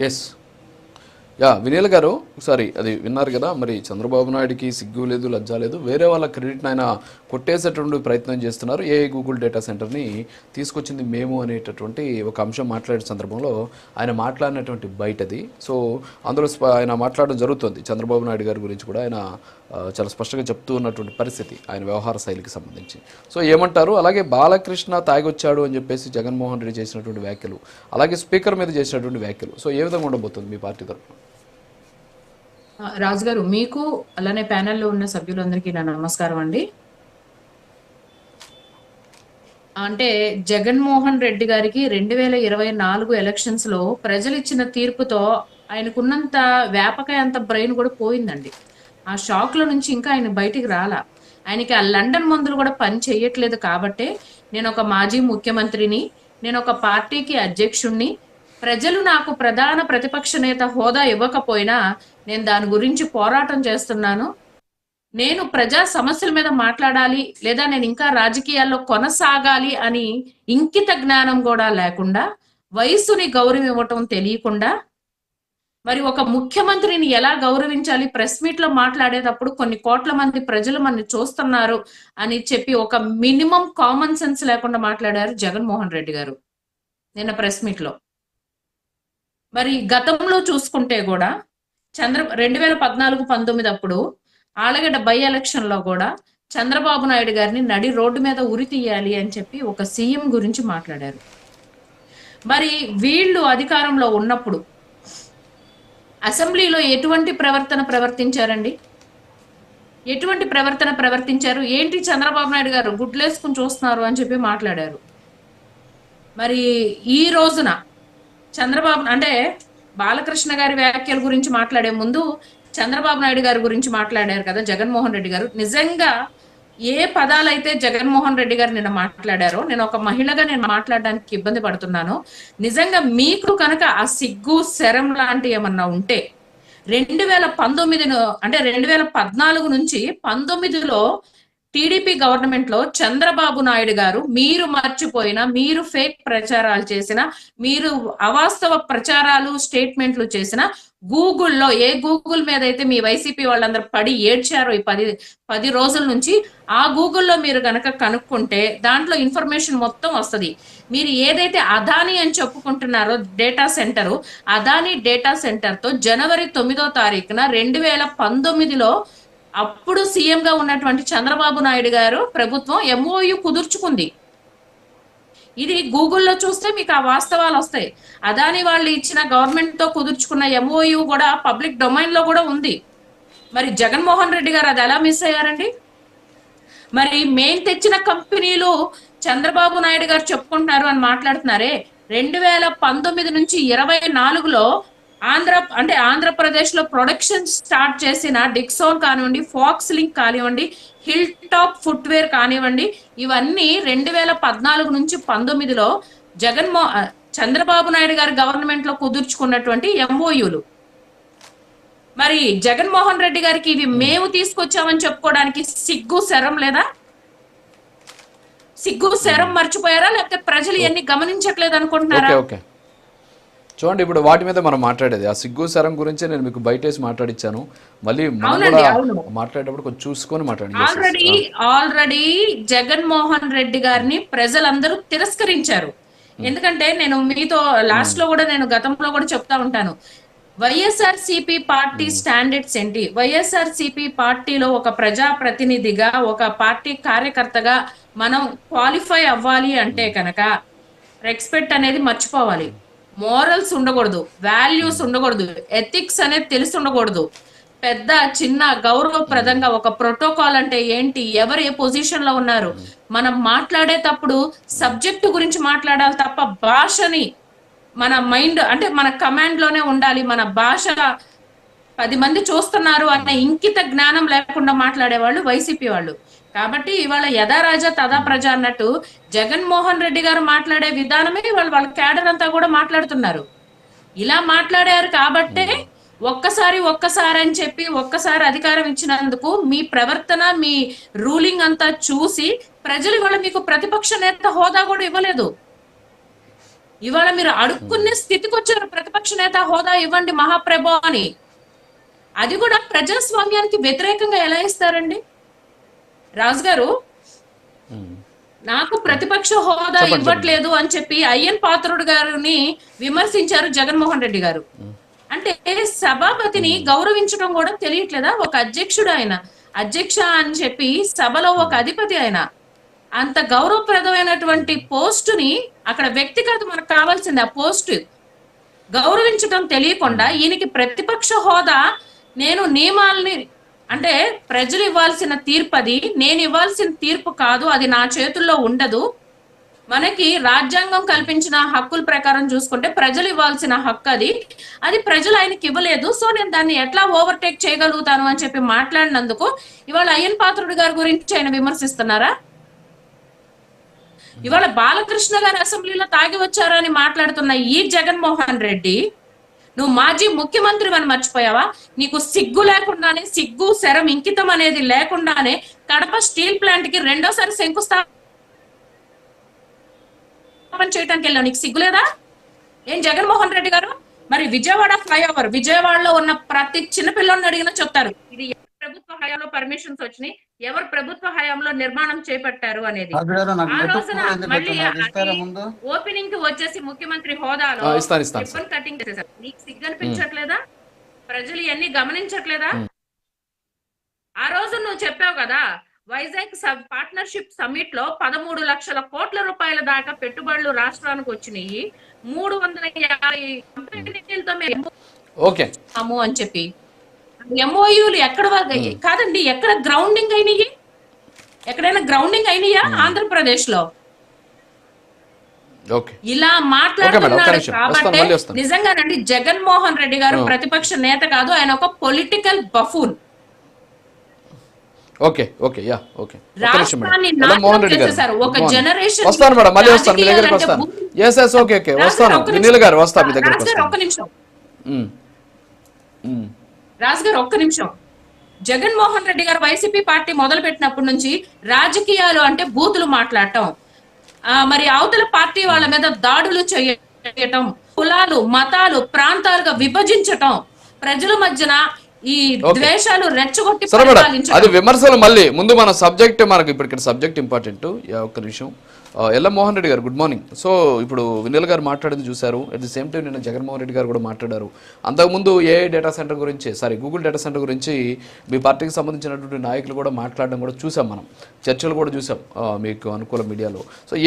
Yes. Vineel గారు ఒకసారి అది విన్నారు కదా, మరి చంద్రబాబు నాయుడుకి సిగ్గు లేదు, లజ్జ లేదు, వేరే వాళ్ళ క్రెడిట్ని ఆయన కొట్టేసేటువంటి ప్రయత్నం చేస్తున్నారు. గూగుల్ డేటా సెంటర్ని తీసుకొచ్చింది మేము అనేటటువంటి ఒక అంశం మాట్లాడే సందర్భంలో ఆయన మాట్లాడినటువంటి బయటది. సో అందులో ఆయన మాట్లాడడం జరుగుతుంది. చంద్రబాబు నాయుడు గారి గురించి కూడా ఆయన చాలా స్పష్టంగా చెప్తూ ఉన్నటువంటి పరిస్థితి ఆయన వ్యవహార శైలికి సంబంధించి. సో ఏమంటారు? అలాగే బాలకృష్ణ తాగొచ్చాడు అని చెప్పేసి జగన్మోహన్ రెడ్డి చేసినటువంటి వ్యాఖ్యలు, అలాగే స్పీకర్ మీద చేసినటువంటి వ్యాఖ్యలు, సో ఏ విధంగా ఉండబోతుంది మీ పార్టీ తరఫున? రాజు గారు, మీకు అలానే ప్యానెల్లో ఉన్న సభ్యులందరికీ నా నమస్కారం అండి. అంటే జగన్మోహన్ రెడ్డి గారికి 2024 ఎలక్షన్స్ లో ప్రజలు ఇచ్చిన తీర్పుతో ఆయనకున్నంత అంత బ్రెయిన్ కూడా పోయిందండి. ఆ షాక్ లో నుంచి ఇంకా ఆయన బయటికి రాలా. ఆయనకి ఆ లండన్ మందులు కూడా పని చేయట్లేదు. కాబట్టే నేను ఒక మాజీ ముఖ్యమంత్రిని, నేను ఒక పార్టీకి అధ్యక్షుణ్ణి, ప్రజలు నాకు ప్రధాన ప్రతిపక్ష నేత హోదా ఇవ్వకపోయినా నేను దాని గురించి పోరాటం చేస్తున్నాను. నేను ప్రజా సమస్యల మీద మాట్లాడాలి, లేదా నేను ఇంకా రాజకీయాల్లో కొనసాగాలి అని ఇంకిత జ్ఞానం కూడా లేకుండా, వయసుని గౌరవం ఇవ్వటం తెలియకుండా, మరి ఒక ముఖ్యమంత్రిని ఎలా గౌరవించాలి, ప్రెస్ మీట్ లో మాట్లాడేటప్పుడు కొన్ని కోట్ల మంది ప్రజలు మనని చూస్తున్నారు అని చెప్పి ఒక మినిమం కామన్ సెన్స్ లేకుండా మాట్లాడారు జగన్మోహన్ రెడ్డి గారు నిన్న ప్రెస్ మీట్ లో. మరి గతంలో చూసుకుంటే కూడా 2014-19 అప్పుడు ఆలగడ్డ బై ఎలక్షన్ లో కూడా చంద్రబాబు నాయుడు గారిని నడి రోడ్డు మీద ఉరి తీయాలి అని చెప్పి ఒక సీఎం గురించి మాట్లాడారు. మరి వీళ్ళు అధికారంలో ఉన్నప్పుడు అసెంబ్లీలో ఎటువంటి ప్రవర్తించారండి? ఎటువంటి ప్రవర్తించారు? ఏంటి చంద్రబాబు నాయుడు గారు గుడ్లేసుకుని చూస్తున్నారు అని చెప్పి మాట్లాడారు. మరి ఈ రోజున చంద్రబాబు అంటే బాలకృష్ణ గారి వ్యాఖ్యల గురించి మాట్లాడే ముందు చంద్రబాబు నాయుడు గారి గురించి మాట్లాడారు కదా జగన్మోహన్ రెడ్డి గారు. నిజంగా ఏ పదాలైతే జగన్మోహన్ రెడ్డి గారు నిన్న మాట్లాడారో, నేను ఒక మహిళగా నేను మాట్లాడడానికి ఇబ్బంది పడుతున్నాను. నిజంగా మీకు కనుక ఆ సిగ్గు శరం లాంటి ఏమన్నా ఉంటే 2019 అంటే 2014 నుంచి 19లో టీడీపీ గవర్నమెంట్ లో చంద్రబాబు నాయుడు గారు మీరు మర్చిపోయినా, మీరు ఫేక్ ప్రచారాలు చేసిన, మీరు అవాస్తవ ప్రచారాలు స్టేట్మెంట్లు చేసిన గూగుల్లో గూగుల్ మీద అయితే మీ వైసీపీ వాళ్ళందరూ పడి ఏడ్చారో ఈ 10 రోజుల నుంచి, ఆ గూగుల్లో మీరు గనక కనుక్కుంటే దాంట్లో ఇన్ఫర్మేషన్ మొత్తం వస్తుంది. మీరు ఏదైతే అదాని అని చెప్పుకుంటున్నారో data centre, Adani data centre తో జనవరి 9వ తారీఖున 2019లో అప్పుడు సీఎం గా ఉన్నటువంటి చంద్రబాబు నాయుడు గారు ప్రభుత్వం ఎంఓయు కుదుర్చుకుంది. ఇది గూగుల్లో చూస్తే మీకు ఆ వాస్తవాలు వస్తాయి. అదాని వాళ్ళు ఇచ్చిన గవర్నమెంట్ తో కుదుర్చుకున్న ఎంఓయు కూడా పబ్లిక్ డొమైన్ లో కూడా ఉంది. మరి జగన్మోహన్ రెడ్డి గారు అది ఎలా మిస్ అయ్యారండి? మరి మేం తెచ్చిన కంపెనీలు చంద్రబాబు నాయుడు గారు చెప్పుకుంటున్నారు అని మాట్లాడుతున్నారే. 2019 నుంచి 24లో ఆంధ్రప్రదేశ్ లో ప్రొడక్షన్ స్టార్ట్ చేసిన డిక్సోన్ కానివ్వండి, ఫాక్స్ లింక్ కానివ్వండి, హిల్ టాప్ ఫుట్వేర్ కానివ్వండి, ఇవన్నీ 2014 నుంచి 19లో చంద్రబాబు నాయుడు గారి గవర్నమెంట్ లో కుదుర్చుకున్నటువంటి ఎంఓయూలు. మరి జగన్మోహన్ రెడ్డి గారికి ఇవి మేము తీసుకొచ్చామని చెప్పుకోవడానికి సిగ్గు శరం లేదా? సిగ్గు శరం మర్చిపోయారా, లేకపోతే ప్రజలు ఎన్ని గమనించట్లేదు అనుకుంటున్నారా? చూడండి, ఇప్పుడు వాటి మీద మనం మాట్లాడేది ఆ సిగ్గు శరం గురించి నేను మీకు బయటేసి మాట్లాడిచ్చాను. మళ్ళీ మాట్లాడేటప్పుడు కొంచెం చూసుకొని మాట్లాడండి. ఆల్రెడీ జగన్మోహన్ రెడ్డి గారిని ప్రజలందరూ తిరస్కరించారు. ఎందుకంటే నేను మీతో లాస్ట్ లో కూడా నేను గతంలో కూడా చెప్తా ఉంటాను, వైఎస్ఆర్సీపీ పార్టీ స్టాండర్డ్స్ ఏంటి, వైఎస్ఆర్సీపీ పార్టీలో ఒక ప్రజా ప్రతినిధిగా, ఒక పార్టీ కార్యకర్తగా మనం క్వాలిఫై అవ్వాలి అంటే కనుక రెస్పెక్ట్ అనేది మర్చిపోవాలి, మోరల్స్ ఉండకూడదు, వాల్యూస్ ఉండకూడదు, ఎథిక్స్ అనేది తెలిసి ఉండకూడదు. పెద్ద చిన్న గౌరవప్రదంగా ఒక ప్రోటోకాల్ అంటే ఏంటి, ఎవరు ఏ పొజిషన్ లో ఉన్నారు, మనం మాట్లాడేటప్పుడు సబ్జెక్టు గురించి మాట్లాడాలి తప్ప భాషని మన మైండ్ అంటే మన కమాండ్ లోనే ఉండాలి. మన భాష 10 మంది చూస్తున్నారు అన్న ఇంకిత జ్ఞానం లేకుండా మాట్లాడేవాళ్ళు వైసీపీ వాళ్ళు. కాబట్టి ఇవాళ యథా రాజా తదా ప్రజ అన్నట్టు జగన్మోహన్ రెడ్డి గారు మాట్లాడే విధానమే వాళ్ళ క్యాడర్ అంతా కూడా మాట్లాడుతున్నారు. ఇలా మాట్లాడారు కాబట్టే ఒక్కసారి అని చెప్పి ఒక్కసారి అధికారం ఇచ్చినందుకు మీ ప్రవర్తన, మీ రూలింగ్ అంతా చూసి ప్రజలు ఇవాళ మీకు ప్రతిపక్ష నేత హోదా కూడా ఇవ్వలేదు. ఇవాళ మీరు అడుక్కునే స్థితికి వచ్చారు, ప్రతిపక్ష నేత హోదా ఇవ్వండి మహాప్రభు అని. అది కూడా ప్రజాస్వామ్యానికి వ్యతిరేకంగా ఎలా ఇస్తారండి? రాజు గారు, నాకు ప్రతిపక్ష హోదా ఇవ్వట్లేదు అని చెప్పి అయ్యన్ పాత్రుడు గారిని విమర్శించారు జగన్మోహన్ రెడ్డి గారు. అంటే సభాపతిని గౌరవించడం కూడా తెలియట్లేదా? ఒక అధ్యక్షుడు ఆయన, అధ్యక్ష అని చెప్పి సభలో ఒక అధిపతి ఆయన, అంత గౌరవప్రదమైనటువంటి పోస్టుని, అక్కడ వ్యక్తి కాదు మనకు కావాల్సింది, ఆ పోస్టు గౌరవించడం తెలియకుండా ఈయనకి ప్రతిపక్ష హోదా, నేను నియమాల్ని, అంటే ప్రజలు ఇవ్వాల్సిన తీర్పు అది, నేను ఇవ్వాల్సిన తీర్పు కాదు, అది నా చేతుల్లో ఉండదు. మనకి రాజ్యాంగం కల్పించిన హక్కుల ప్రకారం చూసుకుంటే ప్రజలు ఇవ్వాల్సిన హక్కు అది, అది ప్రజలు ఆయనకి ఇవ్వలేదు, సో నేను దాన్ని ఎట్లా ఓవర్టేక్ చేయగలుగుతాను అని చెప్పి మాట్లాడినందుకు ఇవాళ అయ్యన్ పాత్రుడు గారి గురించి ఆయన విమర్శిస్తున్నారా? ఇవాళ బాలకృష్ణ గారు అసెంబ్లీలో తాగి వచ్చారని మాట్లాడుతున్న ఈ జగన్మోహన్ రెడ్డి, నువ్వు మాజీ ముఖ్యమంత్రి అని మర్చిపోయావా? నీకు సిగ్గు లేకుండానే, సిగ్గు శరం ఇంకితం అనేది లేకుండానే కడప స్టీల్ ప్లాంట్ కి రెండోసారి శంకుస్థాపన చేయడానికి వెళ్ళావు, నీకు సిగ్గు లేదా? ఏం జగన్మోహన్ రెడ్డి గారు? మరి విజయవాడ ఫ్లైఓవర్, విజయవాడలో ఉన్న ప్రతి చిన్నపిల్లని అడిగినా చెప్తారు ఇది ఎవరి ప్రభుత్వ హయాంలో పర్మిషన్స్ వచ్చినాయి, ఎవరు ప్రభుత్వ హయాంలో నిర్మాణం చేపట్టారు అనేది. ఆ రోజున మళ్ళీ ఓపెనింగ్ కి వచ్చేసి ముఖ్యమంత్రి హోదాలో రిబ్బన్ కటింగ్ చేసేసారు. నీకు సిగ్గు అనిపించట్లేదా? ప్రజలు ఇవన్నీ గమనించట్లేదా? ఆ రోజు నువ్వు చెప్పావు కదా, వైజాగ్ పార్ట్నర్షిప్ సమ్మిట్ లో 13 లక్షల కోట్ల రూపాయల దాకా పెట్టుబడులు రాష్ట్రానికి వచ్చినాయి, 350 కంపెనీలతో మేము అని చెప్పి ఎంఓయూలు ఎక్కడ కాదండి, ఎక్కడ గ్రౌండింగ్ అయినాయి? ఎక్కడైనా గ్రౌండింగ్ అయినాయా ఆంధ్రప్రదేశ్ లో? ఇలా మాట్లాడుతున్నారు కాబట్టి నిజంగానండి జగన్మోహన్ రెడ్డి గారు ప్రతిపక్ష నేత కాదు, ఆయన ఒక పొలిటికల్ బఫూన్. ఒక జనరేషన్ రాజు గారు ఒక్క నిమిషం. జగన్మోహన్ రెడ్డి గారు వైసీపీ పార్టీ మొదలు పెట్టినప్పటి నుంచి రాజకీయాలు అంటే బూతులు మాట్లాడటం, మరి అవతల పార్టీ వాళ్ళ మీద దాడులు చేయటం, కులాలు మతాలు ప్రాంతాలుగా విభజించటం, ప్రజల మధ్యన ఈ ద్వేషాలు రెచ్చగొట్టి అది విమర్శలు. మళ్ళీ ముందు మన సబ్జెక్ట్, మనకి ఇప్పుడు ఇక్కడ సబ్జెక్ట్ ఇంపార్టెంట్. ఒక్క నిమిషం. ఎల్ల మోహన్ రెడ్డి గారు గుడ్ మార్నింగ్. సో ఇప్పుడు వినిల్ గారు మాట్లాడింది చూశారు, అట్ ది సేమ్ టైం నిన్న జగన్మోహన్ రెడ్డి గారు కూడా మాట్లాడారు. అంతకుముందు ఏఐ డేటా సెంటర్ గురించి, గూగుల్ డేటా సెంటర్ గురించి మీ పార్టీకి సంబంధించినటువంటి నాయకులు కూడా మాట్లాడడం కూడా చూసాం, మనం చర్చలు కూడా చూసాం మీకు అనుకూల మీడియాలో. సో